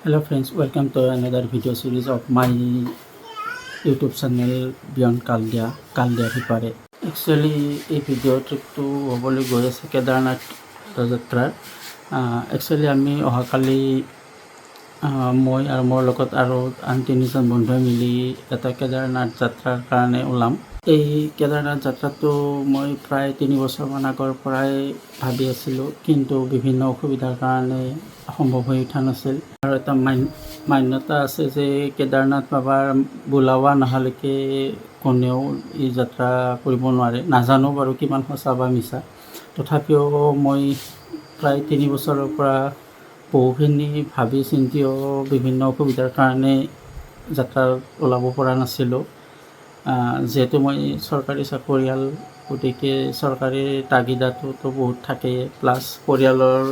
Hello friends, welcome to another video series of my YouTube channel Beyond Kaldia Hipare. Actually, এই video ট্ৰিপটো হ'বলৈ গৈ আছে কেদাৰনাথ যাত্ৰাৰ। Actually আমি অহাকালি মই আৰু মোৰ লগত আৰু আন তিনিজন বন্ধুৱে মিলি এটা কেদাৰনাথ যাত্ৰাৰ কাৰণে ওলাম। এই কেদাৰনাথ যাত্ৰাটো মই প্ৰায় 3 বছৰমান আগৰ পৰাই ভাবি আছিলোঁ, কিন্তু বিভিন্ন অসুবিধাৰ কাৰণে সম্ভৱ হৈ উঠা নাছিল। আৰু এটা মান্যতা আছে যে কেদাৰনাথ বাবাৰ বোলাৱা নহালৈকে কোনেও এই যাত্ৰা কৰিব নোৱাৰে। নাজানো বাৰু কিমান সঁচা বা মিছা, তথাপিও মই প্ৰায় 3 বছৰৰ পৰা বহুখিনি ভাবি চিন্তিও বিভিন্ন অসুবিধাৰ কাৰণে যাত্ৰাত ওলাব পৰা নাছিলোঁ। যিহেতু মই চৰকাৰী চাকৰিয়াল, গতিকে চৰকাৰী তাগিদাটোতো বহুত থাকেই, প্লাছ পৰিয়ালৰ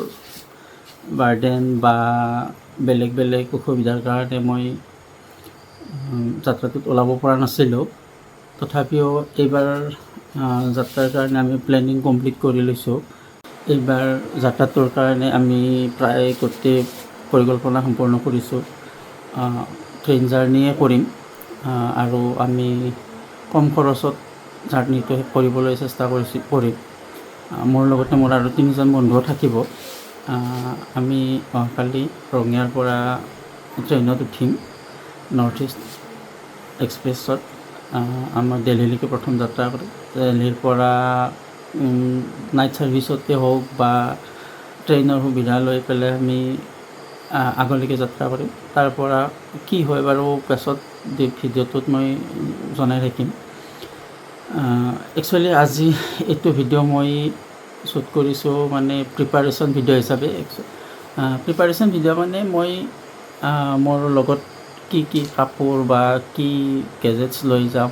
বাৰ্ডেন বা বেলেগ বেলেগ অসুবিধাৰ কাৰণে মই যাত্ৰাটোত ওলাব পৰা নাছিলোঁ। তথাপিও এইবাৰ যাত্ৰাৰ কাৰণে আমি প্লেনিং কমপ্লিট কৰি লৈছোঁ। এইবাৰ যাত্ৰাটোৰ কাৰণে আমি প্ৰায় গোটেই পৰিকল্পনা সম্পূৰ্ণ কৰিছোঁ। ট্ৰেইন জাৰ্ণিয়ে কৰিম আৰু আমি কম খৰচত জাৰ্ণিটো কৰিবলৈ চেষ্টা কৰিম। মোৰ লগতে মোৰ আৰু 3জন বন্ধুও থাকিব। আমি কালি ৰঙিয়াৰ পৰা ট্ৰেইনত উঠিম নৰ্থ ইষ্ট এক্সপ্ৰেছত। আমাৰ দিল্লীলৈকে প্ৰথম যাত্ৰা কৰিম। দিল্লীৰ পৰা নাইট ছাৰ্ভিচতে হওক বা ট্ৰেইনৰ সুবিধা লৈ পেলাই আমি আগলৈকে যাত্ৰা কৰিম। তাৰ পৰা কি হয় বাৰু পাছত ভিডিঅ'টোত মই জনাই থাকিম। একচুৱেলি আজি এইটো ভিডিঅ' মই শ্বুট কৰিছোঁ মানে প্ৰিপাৰেশ্যন ভিডিঅ' হিচাপে। প্ৰিপাৰেশ্যন ভিডিঅ' মানে মই মোৰ লগত কি কাপোৰ বা কি গেজেটছ লৈ যাম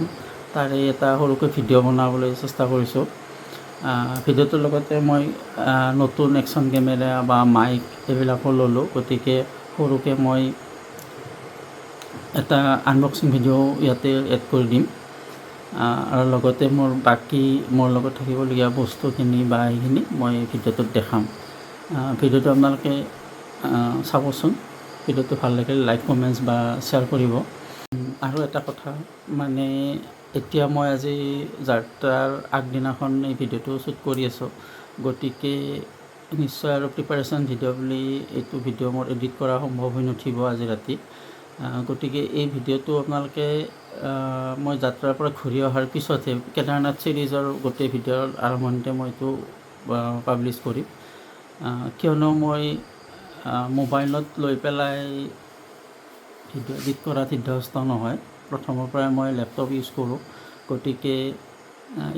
তাৰে এটা সৰুকৈ ভিডিঅ' বনাবলৈ চেষ্টা কৰিছোঁ। ভিডিঅ'টোৰ লগতে মই নতুন একশ্যন কেমেৰা বা মাইক এইবিলাকো ল'লোঁ, গতিকে সৰুকৈ মই এটা আনবক্সিং ভিডিঅ' ইয়াতে এড কৰি দিম। আৰু লগতে মোৰ লগত থাকিবলগীয়া বস্তুখিনি বা এইখিনি মই ভিডিঅ'টোত দেখাম। ভিডিঅ'টো আপোনালোকে চাবচোন। ভিডিঅ'টো ভাল লাগিলে লাইক, কমেণ্টছ বা শ্বেয়াৰ কৰিব। আৰু এটা কথা মানে, এতিয়া মই আজি যাত্ৰাৰ আগদিনাখন এই ভিডিঅ'টো শ্বুট কৰি আছোঁ, গতিকে নিশ্চয় আৰু প্ৰিপাৰেশ্যন ভিডিঅ' বুলি এইটো ভিডিঅ' মোৰ এডিট কৰা সম্ভৱ হৈ নুঠিব আজি ৰাতি। গতিকে এই ভিডিঅ'টো আপোনালোকে মই যাত্ৰাৰ পৰা ঘূৰি অহাৰ পিছতহে কেদাৰনাথ ছিৰিজৰ গোটেই ভিডিঅ'ৰ আৰম্ভণিতে মই এইটো পাব্লিছ কৰিম। কিয়নো মই মোবাইলত লৈ পেলাই ভিডিঅ' এডিট কৰাত সিদ্ধহস্ত নহয়। প্ৰথমৰ পৰাই মই লেপটপ ইউজ কৰোঁ, গতিকে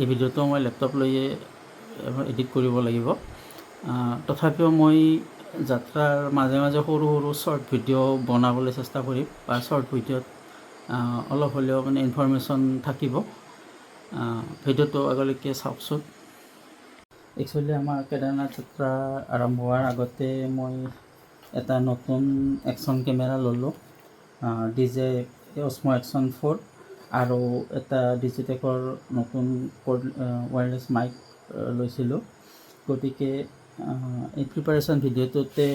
এই ভিডিঅ'টো মই লেপটপ লৈয়ে এডিট কৰিব লাগিব। তথাপিও মই যাত্ৰাৰ মাজে মাজে সৰু সৰু শ্বৰ্ট ভিডিঅ' বনাবলৈ চেষ্টা কৰিম, বা শ্বৰ্ট ভিডিঅ'ত অলপ হ'লেও মানে ইনফৰমেশ্যন থাকিব। ভিডিঅ'টো আগলৈকে চাওকচোন। একচুৱেলি আমাৰ কেদাৰনাথ যাত্ৰা আৰম্ভ হোৱাৰ আগতে মই এটা নতুন একশ্যন কেমেৰা ল'লোঁ, ডিজে অস্মো একশ্যন 4, আৰু এটা ডিজিটেকৰ নতুন ৱায়াৰলেছ মাইক লৈছিলোঁ। গতিকে এই প্ৰিপাৰেশ্যন ভিডিঅ'টোতে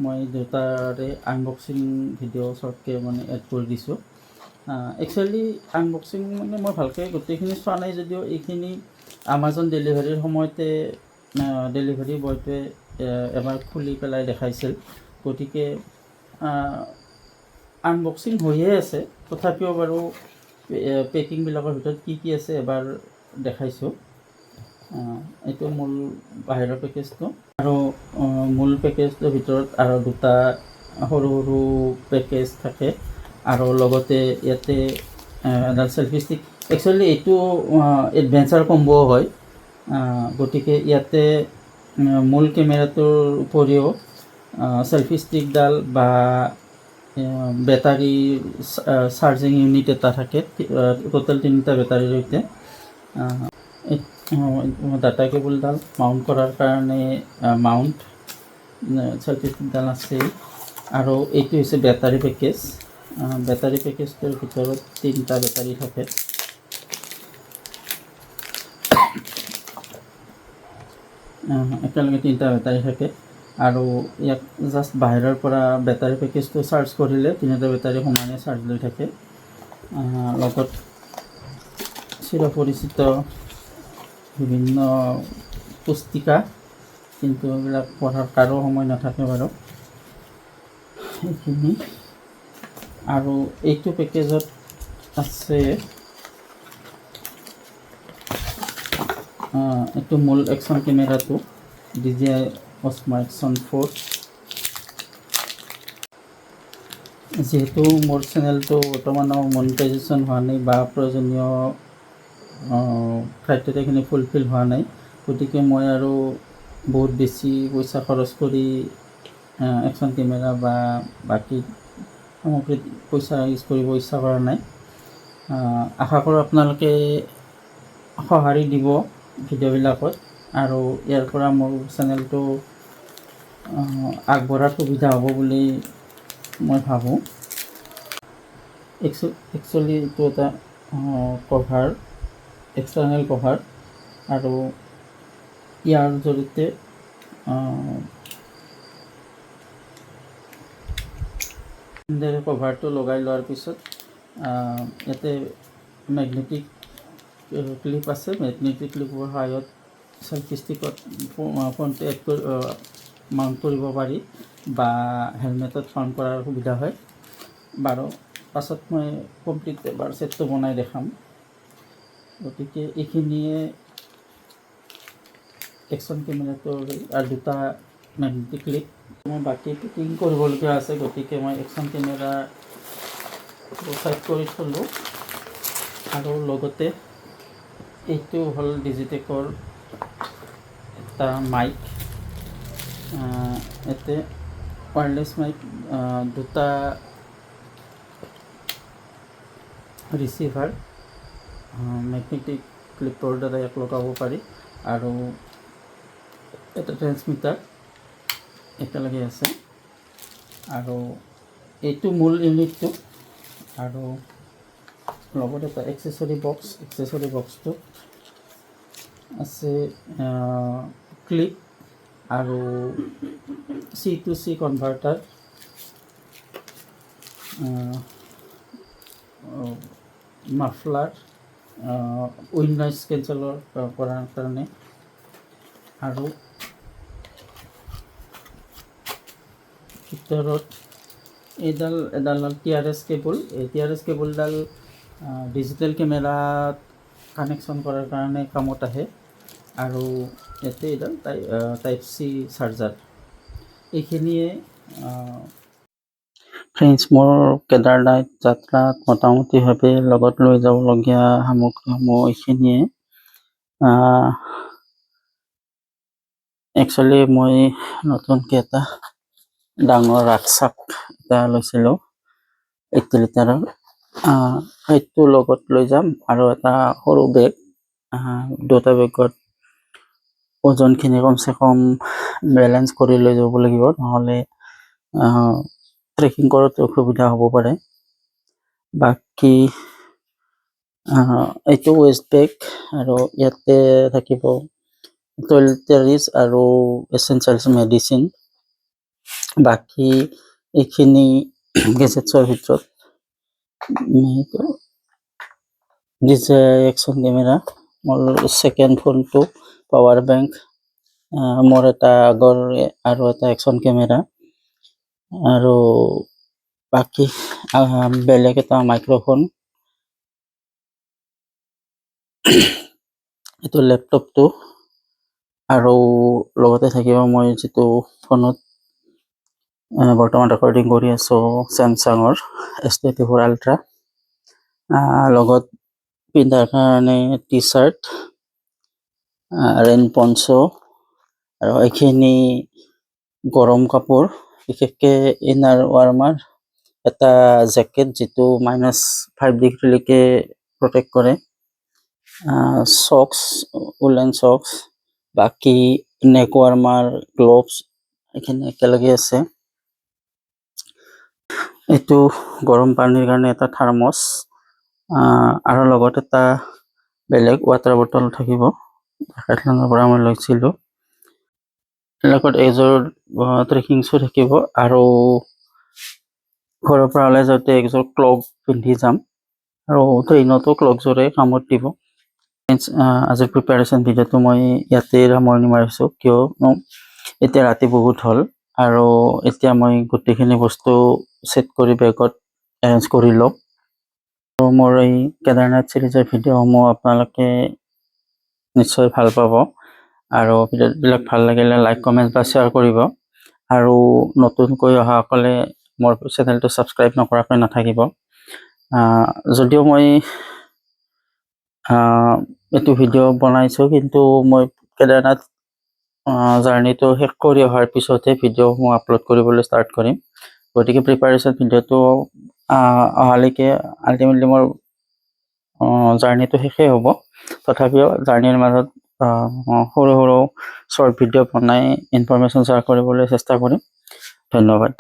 মই দুটাৰে আনবক্সিং ভিডিঅ' শ্বৰ্টকৈ মানে এড কৰি দিছোঁ। একচুৱেলি আনবক্সিং মানে মই ভালকৈ গোটেইখিনি চোৱা নাই যদিও এইখিনি আমাজন ডেলিভাৰীৰ সময়তে ডেলিভাৰী বয়টোৱে এবাৰ খুলি পেলাই দেখাইছিল। গতিকে আনবক্সিং হৈয়ে আছে, তথাপিও বাৰু পেকিংবিলাকৰ ভিতৰত কি আছে এবাৰ দেখাইছোঁ। এইটো মূল বাহিৰৰ পেকেজটো, আৰু মূল পেকেজটোৰ ভিতৰত আৰু দুটা সৰু সৰু পেকেজ থাকে, আৰু লগতে ইয়াতে এডাল চেল্ফি ষ্টিক। একচুৱেলি এইটো এডভেঞ্চাৰ কম্ব' হয়, গতিকে ইয়াতে মূল কেমেৰাটোৰ উপৰিও চেল্ফি ষ্টিকডাল বা বেটাৰী চাৰ্জিং ইউনিট এটা থাকে, টোটেল 3টা বেটাৰীৰ সৈতে। ডাটা কেবুলডাল মাউণ্ট কৰাৰ কাৰণে মাউণ্ট, চেল্ফি ষ্টিকডাল আছেই, আৰু এইটো হৈছে বেটাৰী পেকেজ। বেটাৰী পেকেজটোৰ ভিতৰত 3টা বেটাৰী থাকে। একেলগে 3টা বেটাৰী থাকে, আৰু ইয়াক জাষ্ট বাহিৰৰ পৰা বেটাৰী পেকেজটো চাৰ্জ কৰিলে 3টা বেটাৰী সমানে চাৰ্জ লৈ থাকে। লগত চিৰপৰিচিত বিভিন্ন পুস্তিকা, কিন্তু এইবিলাক পঢ়াৰ কাৰো সময় নাথাকে বাৰু। সেইখিনি আৰু এইটো পেকেজত আছে এইটো মূল একশ্যন কেমেৰাটো DJI Osmo Action 4। যিহেতু মোৰ চেনেলটো বৰ্তমানো মনিটাইজেশ্যন হোৱা নাই বা প্ৰয়োজনীয় ক্ৰাইটেৰিয়াখিনি ফুলফিল হোৱা নাই, গতিকে মই আৰু বহুত বেছি পইচা খৰচ কৰি একশ্যন কেমেৰা বা বাকী সামগ্ৰীত পইচা ইউজ কৰিব ইচ্ছা কৰা নাই। আশা কৰোঁ আপোনালোকে সঁহাৰি দিব ভিডিঅ'বিলাকত, আৰু ইয়াৰ পৰা মোৰ চেনেলটো আগবঢ়াৰ সুবিধা হ'ব বুলি মই ভাবোঁ। একচুৱেলি এইটো এটা কভাৰ, এক্সটাৰ্নেল কভাৰ, আৰু ইয়াৰ জৰিয়তে কভাৰটো লগাই লোৱাৰ পিছত ইয়াতে মেগনেটিক ক্লিপ আছে। মেগনেটিক ক্লিপৰ সহায়ত চেলফি ষ্টিকত ফোনটো এড কৰি মাউণ্ট কৰিব পাৰি বা হেলমেটত মাউণ্ট কৰাৰ সুবিধা হয় বাৰু। পাছত মই কমপ্লিট এবাৰ ছেটটো বনাই দেখাম। গতিকে এইখিনিয়ে একশ্যন কেমেৰাটোৰ আৰু 2টা মেগনেটিক ক্লিপ। মই বাকী ফিটিং কৰিবলগীয়া আছে, গতিকে মই একশ্যন কেমেৰা ছাইড কৰি থ'লোঁ। আৰু লগতে এইটো হ'ল ডিজিটেকৰ এটা মাইক। ইয়াতে ৱায়াৰলেছ মাইক, 2টা ৰিচিভাৰ, মেগনেটিক ক্লিপৰ দ্বাৰা ইয়াক লগাব পাৰি, আৰু এটা ট্ৰেন্সমিটাৰ একেলগে আছে। আৰু এইটো মূল ইউনিটটো, আৰু লগত এটা এক্সেসৰি বক্সটো আছে ক্লিপ আৰু C2C converter, muffler, wind noise কেঞ্চেলৰ কৰাৰ কাৰণে, আৰু ভিতৰত এডাল TRS কেবল। এই TRS কেবলডাল ডিজিটেল কেমেৰাত কানেকশ্যন কৰাৰ কাৰণে কামত আহে, আৰু ইয়াতে এডাল টাইপ-C চাৰ্জাৰ। এইখিনিয়ে ফ্ৰেণ্ডছ, মোৰ কেদাৰনাথ যাত্ৰাত মোটামুটিভাৱে লগত লৈ যাবলগীয়া সামগ্ৰীসমূহ এইখিনিয়ে। একচুৱেলি মই নতুনকৈ এটা ডাঙৰ ৰাকচাক এটা লৈছিলোঁ 80 লিটাৰৰ, সেইটো লগত লৈ যাম, আৰু এটা সৰু বেগ। 2টা বেগত ওজনখিনি কমচে কম বেলেঞ্চ কৰি লৈ যাব লাগিব, নহ'লে ট্ৰেকিং কৰোঁতে অসুবিধা হ'ব পাৰে। বাকী এইটো ৱেষ্ট বেগ, আৰু ইয়াতে থাকিব টয়লেটৰিজ আৰু এচেঞ্চিয়েলছ মেডিচিন। বাকী এইখিনি গেজেটছৰ ভিতৰত DJI একশ্যন কেমেৰা, মোৰ ছেকেণ্ড ফোনটো, পাৱাৰ বেংক, মোৰ এটা আগৰ আৰু এটা একশ্যন কেমেৰা, আৰু বাকী বেলেগ এটা মাইক্ৰফোন, এইটো লেপটপটো, আৰু লগতে থাকিব মই যিটো ফোনত বৰ্তমান ৰেকৰ্ডিং কৰি আছোঁ চেমচাঙৰ S24 আল্ট্ৰা, লগত পিন্ধাৰ কাৰণে টি-চাৰ্ট, ৰেইন পঞ্চ, আৰু এইখিনি গৰম কাপোৰ, বিশেষকৈ ইনাৰ ৱাৰ্মাৰ, এটা জেকেট যিটো -5 ডিগ্ৰীলৈকে প্ৰটেক্ট কৰে, চক্স, উলেন চক্স, বাকী নেক ৱাৰ্মাৰ, গ্ল'ভছ, এইখিনি একেলগে আছে। এইটো গৰম পানীৰ কাৰণে এটা থাৰ্মছ, আৰু লগত এটা বেলেগ ৱাটাৰ বটল থাকিব, ডেকাথলনৰ পৰা মই লৈছিলোঁ। লগত এযোৰ ট্ৰেকিং শ্বু থাকিব আৰু ঘৰৰ পৰা ওলাই যাওঁতে একযোৰ ক্লগ পিন্ধি যাম আৰু ট্ৰেইনতো ক্লগযোৰে কামত দিব। আজিৰ প্ৰিপাৰেশ্যন ভিডিঅ'টো মই ইয়াতে সামৰণি মাৰিছোঁ, কিয়নো এতিয়া ৰাতি বহুত হ'ল আৰু এতিয়া মই গোটেইখিনি বস্তু ছেট কৰি বেগত এৰেঞ্জ কৰি লওঁ। আৰু মোৰ এই কেদাৰনাথ ছিৰিজৰ ভিডিঅ'সমূহ আপোনালোকে নিশ্চয় ভাল পাব আৰু ভিডিঅ'বিলাক ভাল লাগিলে লাইক কমেণ্ট বা শ্বেয়াৰ কৰিব আৰু নতুনকৈ অহাসকলে মোৰ চেনেলটো ছাবস্ক্ৰাইব নকৰাকৈ নাথাকিব। যদিও মই এইটো ভিডিঅ' বনাইছোঁ, কিন্তু মই কেদাৰনাথ জাৰ্ণিটো শেষ কৰি অহাৰ পিছতহে ভিডিঅ'সমূহ আপলোড কৰিবলৈ ষ্টাৰ্ট কৰিম। গতিকে প্ৰিপাৰেশ্যন ভিডিঅ'টো অহালৈকে আল্টিমেটলি মোৰ জাৰ্ণিটো শেষেই হ'ব। তথাপিও জাৰ্ণিৰ মাজত সৰু সৰু শ্বৰ্ট ভিডিঅ' বনাই ইনফৰমেশ্যন শ্বেয়াৰ কৰিবলৈ চেষ্টা কৰিম। ধন্যবাদ।